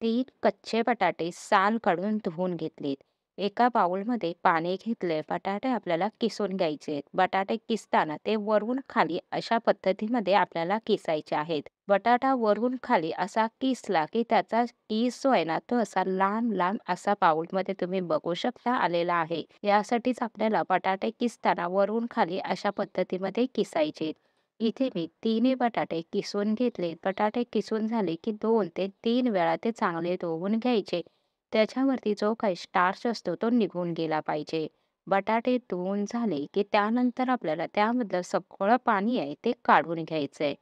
3 कच्चे बटाटे साल काढून धुवून घेतलेत. एका बाउलमध्ये पाणी घेतले. बटाटे आपल्याला किसून घ्यायचे आहेत. बटाटे किसताना ते वरून खाली अशा पद्धतीमध्ये आपल्याला किसायचे आहेत. बटाटा वरून खाली असा किसला की त्याचा किस जो आहे ना तो असा लांब लांब असा बाउलमध्ये तुम्ही बघू शकता आलेला आहे. यासाठीच आपल्याला बटाटे किसताना वरून खाली अशा पद्धतीमध्ये किसायचे. इथे मी तिन्ही बटाटे किसून घेतले. बटाटे किसून झाले की 2 ते 3 वेळा ते चांगले धुवून घ्यायचे. त्याच्यावरती जो काही स्टार्च असतो तो निघून गेला पाहिजे. बटाटे धुवून झाले की त्यानंतर आपल्याला त्यामधलं सगळं पाणी आहे ते काढून घ्यायचंय.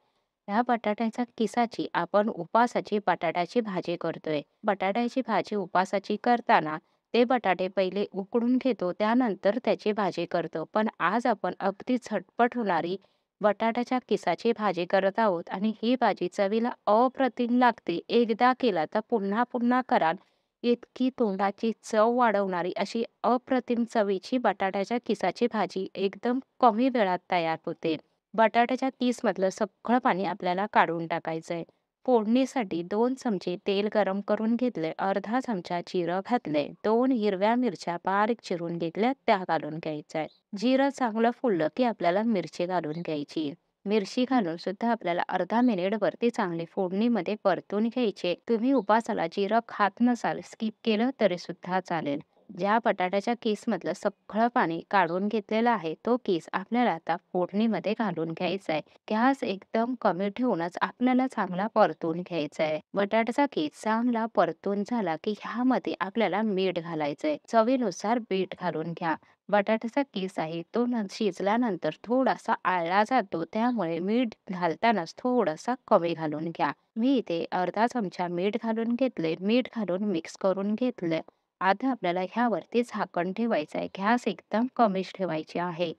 ह्या बटाट्याच्या किसाची आपण उपासाची बटाट्याची भाजी करतोय. बटाट्याची भाजी उपासाची करताना ते बटाटे पहिले उकडून घेतो, त्यानंतर त्याची भाजी करतो. पण आज आपण अगदी झटपट होणारी बटाट्याच्या किसाची भाजी करत आहोत आणि ही भाजी चवीला अप्रतिम लागते. एकदा केला तर पुन्हा पुन्हा कराल इतकी तोंडाची चव वाढवणारी अशी अप्रतिम चवीची बटाट्याच्या किसाची भाजी एकदम कमी वेळात तयार होते. बटाट्याच्या किसमधलं सगळं पाणी आपल्याला काढून टाकायचंय. फोडणीसाठी 2 चमचे तेल गरम करून घेतले. अर्धा चमचा जिरं घातले. 2 हिरव्या मिरच्या बारीक चिरून घेतल्या त्या घालून घ्यायच्या. जिरं चांगलं फुललं की आपल्याला मिरची घालून घ्यायची. मिरची घालून सुद्धा आपल्याला अर्धा मिनिट वरती चांगली फोडणीमध्ये परतून घ्यायचे. तुम्ही उपासाला जिरं खात नसाल, स्किप केलं तरी सुद्धा चालेल. ज्या बटाट्याच्या किसमधलं सगळं पाणी काढून घेतलेलं आहे तो किस आपल्याला आता फोडणीमध्ये घालून घ्यायचा आहे. गॅस एकदम कमी ठेवूनच आपल्याला चांगला परतून घ्यायचा आहे. बटाट्याचा किस चांगला परतून झाला की ह्यामध्ये आपल्याला मीठ घालायचंय. चवीनुसार मीठ घालून घ्या. बटाट्याचा किस आहे तो शिजल्यानंतर थोडासा आळला जातो, त्यामुळे मीठ घालतानाच थोडासा कमी घालून घ्या. मी इथे अर्धा चमचा मीठ घालून घेतले. मीठ घालून मिक्स करून घेतले. आता आपल्याला ह्यावरती झाकण ठेवायचं आहे. गॅस एकदम कमीच ठेवायची आहे.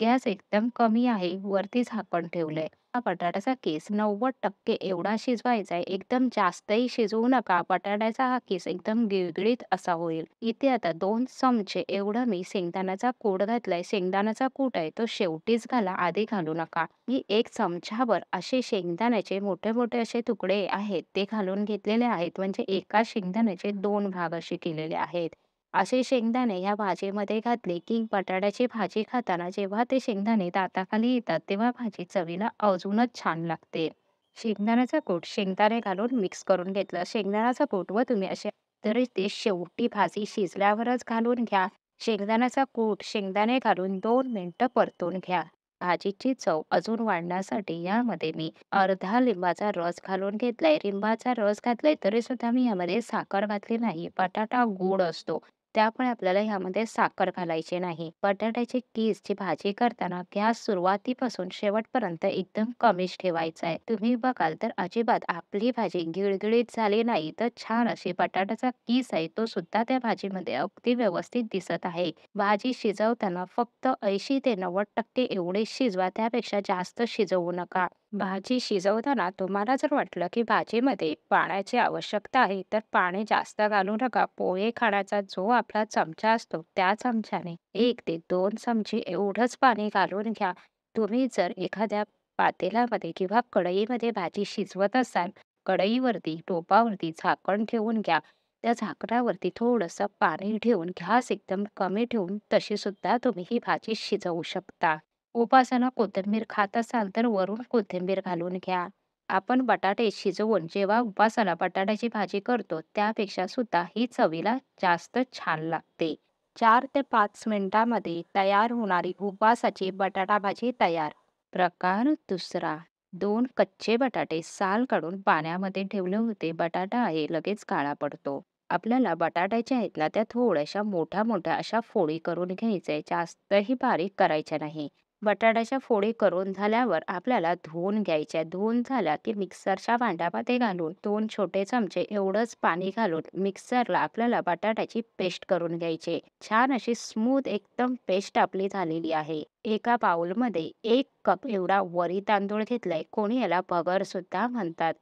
गॅस एकदम कमी आहे. वरती झाकण ठेवलंय. हा बटाट्याचा किस 90% एवढा शिजवायचा आहे. एकदम जास्तही शिजवू नका. बटाट्याचा हा किस एकदम गिळगिळीत असा होईल. इथे आता 2 चमचे एवढं मी शेंगदाण्याचा कूट घातलाय. शेंगदाण्याचा कूट आहे तो शेवटीच घाला, आधी घालू नका. मी 1 चमचाभर असे शेंगदाण्याचे मोठे-मोठे असे तुकडे आहेत ते घालून घेतलेले आहेत. म्हणजे एका शेंगदाण्याचे 2 भाग असे केलेले आहेत. असे शेंगदाणे या भाजीमध्ये घातले की बटाट्याची भाजी खाताना जेव्हा ते शेंगदाणे दाताखाली येतात तेव्हा भाजी चवीला अजूनच छान लागते. शेंगदाण्याचा कूट शेंगदाणे घालून मिक्स करून घेतलं. शेंगदाण्याचा कूट व तुम्ही असे तरी ते शेवटी भाजी शिजल्यावरच घालून घ्या. शेंगदाण्याचा कूट शेंगदाणे घालून 2 मिनिटं परतून घ्या. भाजीची चव अजून वाढण्यासाठी यामध्ये मी अर्धा लिंबाचा रस घालून घेतलाय. लिंबाचा रस घातलाय तरी सुद्धा मी यामध्ये साखर घातली नाही. बटाटा गोड असतो. त्यामुळे आपल्याला ह्यामध्ये साखर घालायची नाही. बटाट्याची कीसची भाजी करताना गॅस सुरुवातीपासून शेवटपर्यंत एकदम कमीच ठेवायचा आहे. तुम्ही बघाल तर अजिबात आपली भाजी गिळगिळीत झाली नाही, तर छान अशी बटाट्याचा कीस आहे तो सुद्धा त्या भाजीमध्ये अगदी व्यवस्थित दिसत आहे. भाजी शिजवताना फक्त 80 ते 90% एवढे शिजवा, त्यापेक्षा जास्त शिजवू नका. भाजी शिजवताना तुम्हाला जर वाटलं की भाजीमध्ये पाण्याची आवश्यकता आहे, तर पाणी जास्त घालू नका. पोहे खाण्याचा जो आपला चमचा असतो, त्या चमच्याने 1 ते 2 चमचे एवढंच पाणी घालून घ्या. तुम्ही जर एखाद्या पातेल्यामध्ये किंवा कढईमध्ये भाजी शिजवत असाल, कढईवरती, टोपावरती झाकण ठेवून घ्या. त्या झाकणावरती थोडंसं पाणी ठेवून गॅस एकदम कमी ठेवून तशी सुद्धा तुम्ही ही भाजी शिजवू शकता. उपासाला कोथिंबीर खात असाल तर वरून कोथिंबीर घालून घ्या. आपण बटाटे शिजवून जेव्हा उपासाला बटाट्याची भाजी करतो त्यापेक्षा सुद्धा ही चवीला जास्त छान लागते. 4 ते 5 मिनिटांमध्ये तयार होणारी उपासाची बटाटा भाजी तयार. प्रकार दुसरा. 2 कच्चे बटाटे साल काढून पाण्यामध्ये ठेवले होते. बटाटा आहे लगेच काळा पडतो. आपल्याला बटाट्याच्या आहेत ना त्या थोड्याशा मोठ्या-मोठ्या अशा फोडी करून घ्यायच्या. जास्तही बारीक करायच्या नाही. बटाट्याच्या फोडी करून झाल्यावर आपल्याला धुवून घ्यायच्या. धुवून झाल्या की मिक्सरच्या भांड्यामध्ये घालून 2 छोटे चमचे एवढंच पाणी घालून मिक्सरला आपल्याला बटाट्याची पेस्ट करून घ्यायची. छान अशी स्मूथ एकदम पेस्ट आपली झालेली आहे. एका बाउलमध्ये 1 कप एवढा वरी तांदूळ घेतलाय. कोणी याला भगर सुद्धा म्हणतात.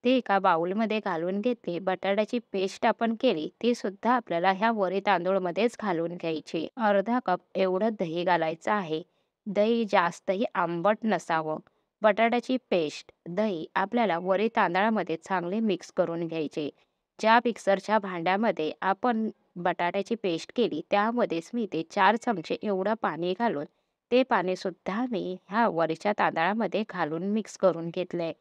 ते एका बाउलमध्ये घालून घेतले. बटाट्याची पेस्ट आपण केली ती सुद्धा आपल्याला ह्या वरी तांदूळमध्येच घालून घ्यायची. अर्धा कप एवढं दही घालायचं आहे. दही जास्तही आंबट नसावं. बटाट्याची पेस्ट, दही आपल्याला वरी तांदळामध्ये चांगले मिक्स करून घ्यायचे. ज्या मिक्सरच्या भांड्यामध्ये आपण बटाट्याची पेस्ट केली, त्यामध्येच मी ते 4 चमचे एवढं पाणी घालून, ते पाणीसुद्धा मी ह्या वरच्या तांदळामध्ये घालून मिक्स करून घेतलंय.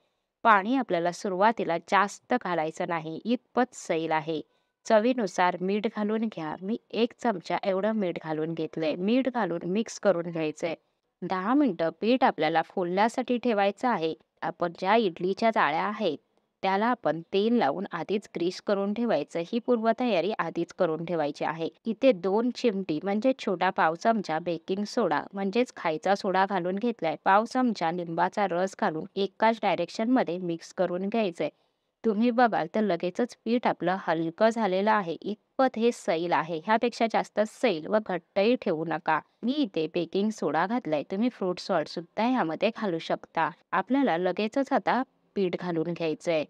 पाणी आपल्याला सुरुवातीला जास्त घालायचं नाही, इतपत सैल आहे. चवीनुसार मीठ घालून घ्या. मी 1 चमचा एवढं मीठ घालून घेतलंय. मीठ घालून मिक्स करून घ्यायचंय. 10 मिनिटं पीठ आपल्याला फुलण्यासाठी ठेवायचं आहे. आपण ज्या इडलीच्या जाळ्या आहेत, त्याला आपण तेल लावून आधीच ग्रीस करून ठेवायचं. ही पूर्वतयारी आधीच करून ठेवायची आहे. इथे 2 चिमटी म्हणजे छोटा पाव चमचा बेकिंग सोडा म्हणजेच खायचा सोडा घालून घेतलाय. पाव चमचा लिंबाचा रस घालून एकाच डायरेक्शनमध्ये मिक्स करून घ्यायचंय. तुम्ही बघाल तर लगेचच पीठ आपलं हलकं झालेलं आहे. इतपत हे सैल आहे. ह्यापेक्षा जास्त सैल व घट्टही ठेवू नका. मी इथे बेकिंग सोडा घातलाय. तुम्ही फ्रूट सॉल्ट सुद्धा ह्यामध्ये घालू शकता. आपल्याला लगेचच आता पीठ घालून घ्यायचंय.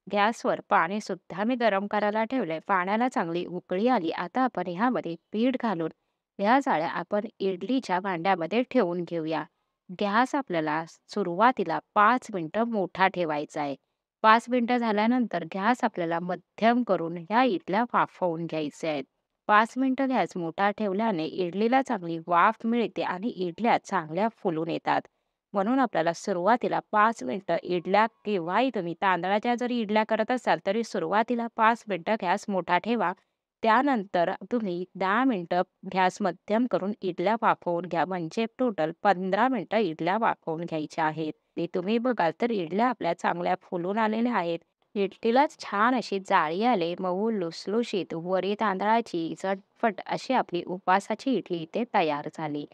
गॅसवर पाणी सुद्धा मी गरम करायला ठेवलंय. पाण्याला चांगली उकळी आली. आता आपण ह्यामध्ये पीठ घालून ह्या जाळ्या आपण इडलीच्या भांड्यामध्ये ठेवून घेऊया. गॅस आपल्याला सुरुवातीला 5 मिनिटं मोठा ठेवायचा आहे. 5 मिनिटं झाल्यानंतर गॅस आपल्याला मध्यम करून ह्या इडल्या वाफवून घ्यायच्या आहेत. 5 मिनिटं गॅस मोठा ठेवल्याने इडलीला चांगली वाफ मिळते आणि इडल्या चांगल्या फुलून येतात. म्हणून आपल्याला सुरुवातीला 5 मिनिटं इडल्या केव्हाही तुम्ही तांदळाच्या जरी इडल्या करत असाल, तरी सुरुवातीला 5 मिनिटं गॅस मोठा ठेवा. त्यानंतर तुम्ही 10 मिनिटं गॅस मध्यम करून इडल्या वाफवून घ्या. म्हणजे टोटल 15 मिनिटं इडल्या वाफवून घ्यायच्या आहेत. ते तुम्ही बघाल तर इडल्या आपल्या चांगल्या फुलून आलेल्या आहेत. इडलीलाच छान अशी जाळी आले, मऊ लुसलुशीत वरी तांदळाची झटपट अशी आपली उपवासाची इडली इथे तयार झाली.